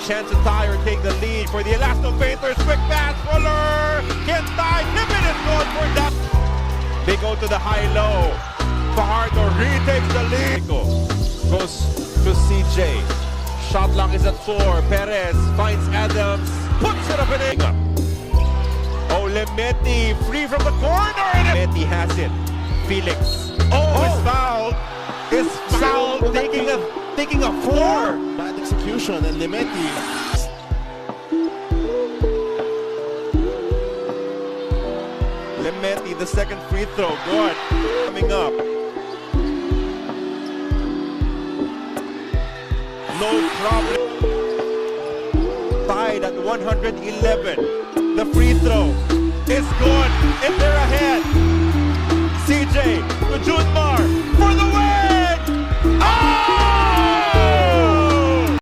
chance to tie or take the lead for the Elasto Painters. Quick pass, Fuller can't tie. Tippett is good for that. They go to the high-low. Fajardo retakes the lead. Goes to CJ. Shot clock is at 4. Perez finds Adams. Puts it up and in. Oh, Lemeti free from the corner. Lemeti has it. Felix. Is fouled. Is fouled. Taking a 4. Bad execution and Lemeti. Lemeti, the second free throw. Good. Coming up. No problem. Tied at 111. The free throw is good. And they're ahead. CJ to Junmar.